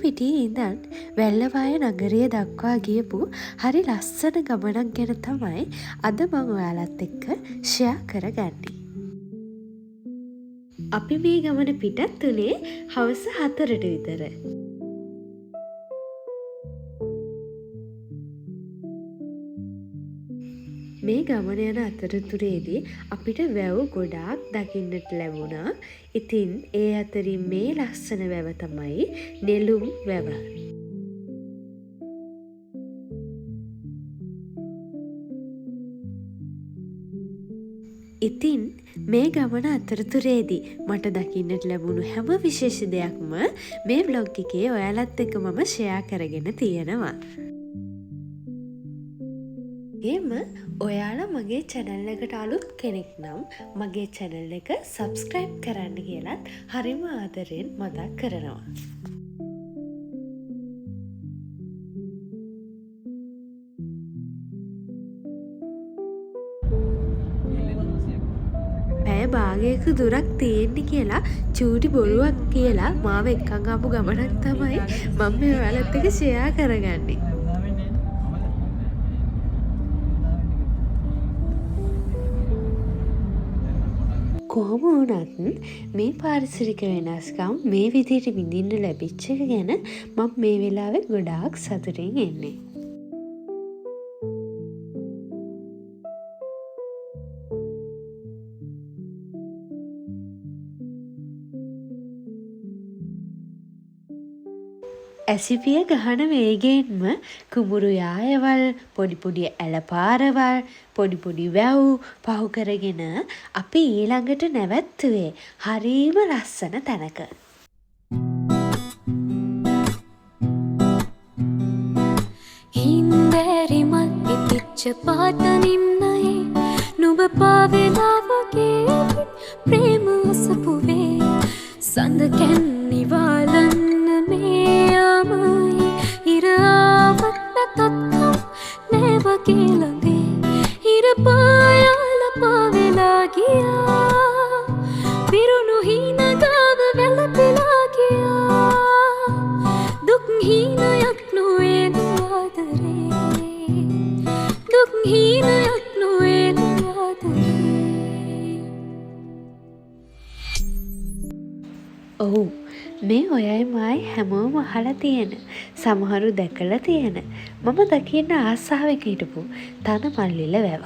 පිටියේ ඉඳන් වැල්ලවාය නගරය දක්වා ගියපු හරි ලස්සන ගමනක් ගැන තමයි අද මම ඔයාලත් එක්ක ෂෙයා කරගන්නේ. අපි මේ ගමන පිටත් උනේ හවස 4ට විතර. මේ ගමන යන අතරතුරේදී අපිට වැව් ගොඩාක් දකින්නට ලැබුණා. ඉතින් ඒ අතරින් මේ ලස්සන වැව තමයි නෙළුම් වැව. ඉතින් මේ ගමන අතරතුරේදී මට දකින්නට ලැබුණු හැම විශේෂ දෙයක්ම මේ බ්ලොග් එකේ ඔයාලත් එක්ක මම ෂෙයා කරගෙන තියෙනවා. එම ඔයාලා මගේ channel එකට අලුත් කෙනෙක් නම් මගේ channel එක subscribe කරන්න කියලත් හරිම ආදරෙන් මතක් කරනවා. පැය භාගයක දුරක් තියෙන්නේ කියලා චූටි බොරුවක් කියලා මාව එක්කන් ආපු ගමනක් තමයි මම මේ ඔයාලත් එක්ක ෂෙයා කරගන්නේ. කොහොම වුණත් මේ පාරිසරික වෙනස්කම් මේ විදිහට විඳින්න ලැබිච්ච එක ගැන මම මේ වෙලාවේ ගොඩාක් සතුටින් ඉන්නේ. ඇසිපිය ගහන වේගයෙන්ම කුඹුරු යායවල් පොඩි පොඩි ඇලපාරවල් පොඩි පොඩි වැව් පහු කරගෙන අපි ඊළඟට නැවැත්තුවේ හරීම ලස්සන තැනක. හින්දෑරි මල් ඉතිච්ච පාත නිම්නයේ නුඹ පාවෙලා වගේ ප්‍රේම අසපුවේ සඳ කැන්නිවාලන්න මේ යමයි ඉර ආවත් නැතත්කම් නෑ වගේ ළඟේ ඉර පායාල පාවෙලා ගියා විරුණු හීන ගාව වැළපෙලා ගියා දුක් හීනයක් නොවේ ආදරේ දුක් හීනයක් නොවේ ආදරේ. ඔව් මේ ඔයයි මයි හැමෝම අහලා තියෙන සමහරු දැකලා තියෙන මම දකින්න ආසාවෙක හිටපු තනමල්ලිල වැව.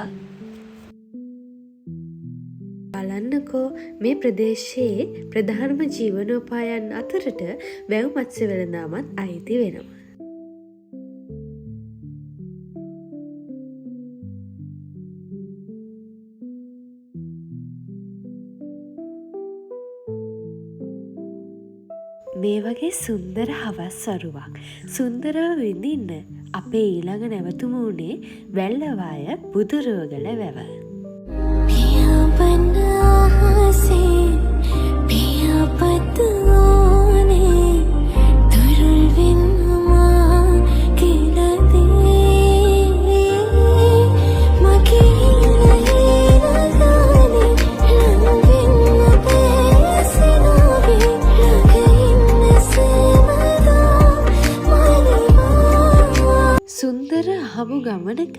බලන්නකෝ මේ ප්‍රදේශයේ ප්‍රධානම ජීවනෝපායන් අතරට වැව් මත්ස්‍ය වෙළඳාමත් අයිති වෙනවා. මේ වගේ සුන්දර හවස් වරුවක් සුන්දරව විඳින්න අපේ ඊළඟ නැවතුම වුණේ වැල්ලවාය බුදුරුවගල වැව. පියවන ආසේ පියපත ඕනේ දුරුල් වෙනවා කියලා මගේ සුන්දර හමු ගමනක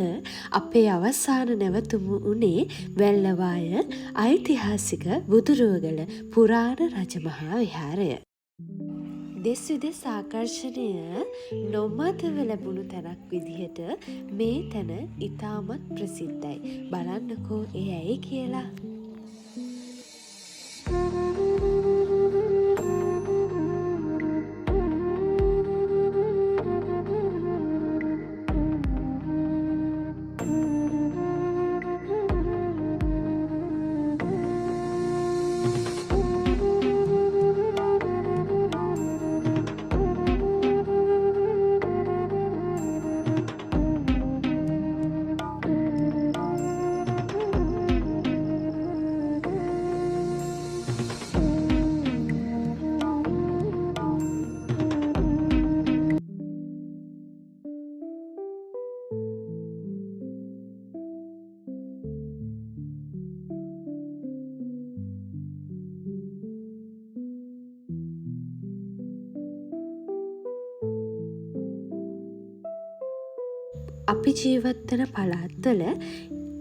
අපේ අවසාන නැවතුම වුණේ වැල්ලවාය ඓතිහාසික බුදුරුවගල පුරාණ රජමහා විහාරය. දෙස් විදෙස් ආකර්ෂණය නොමදව ලැබුණු තැනක් විදිහට මේ තැන ඉතාමත් ප්‍රසිද්ධයි. බලන්නකෝ ඒ ඇයි කියලා. අපි ජීවත්වන පළාත්වල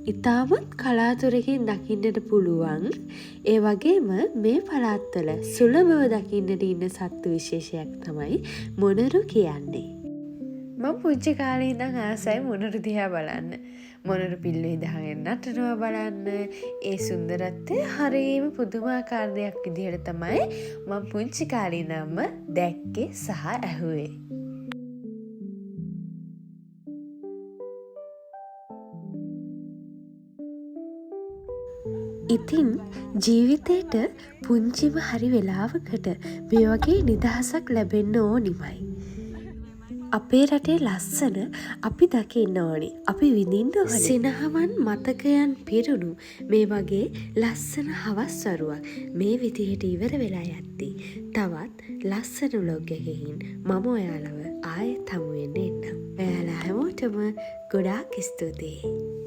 ඉතාමත් කලාතුරකින් දකින්නට පුළුවන්. ඒ වගේම මේ පළාත්වල සුලභව දකින්නට ඉන්න සත්තු විශේෂයක් තමයි මොනරු කියන්නේ. මම පුංචි කාලේ ඉඳන් ආසයි මොනරු දිහා බලන්න. මොනරු පිල්ල ඉදහගෙන නටනවා බලන්න. ඒ සුන්දරත්වය හරියම පුදුමාකාර දෙයක් විදිහට තමයි මම පුංචි කාලේ ඉඳන්ම දැක්කේ සහ ඇහුවේ. ඉතින් ජීවිතේට පුංචිම හරි වෙලාවකට මේ වගේ නිදහසක් ලැබෙන්න ඕනිමයි. අපේ රටේ ලස්සන අපි දකින්න ඕනි. අපි විඳින්න ඕනි. සිනහවන් මතකයන් පිරුණු මේ වගේ ලස්සන හවස් වරුවක් මේ විදිහට ඉවර වෙලා යද්දී තවත් ලස්සන ව්ලොග් එකකින් මම ඔයාලව ආයෙත් හමු වෙන්න එන්නම්. ඔයාලා හැමෝටම ගොඩාක් ස්තුතියි.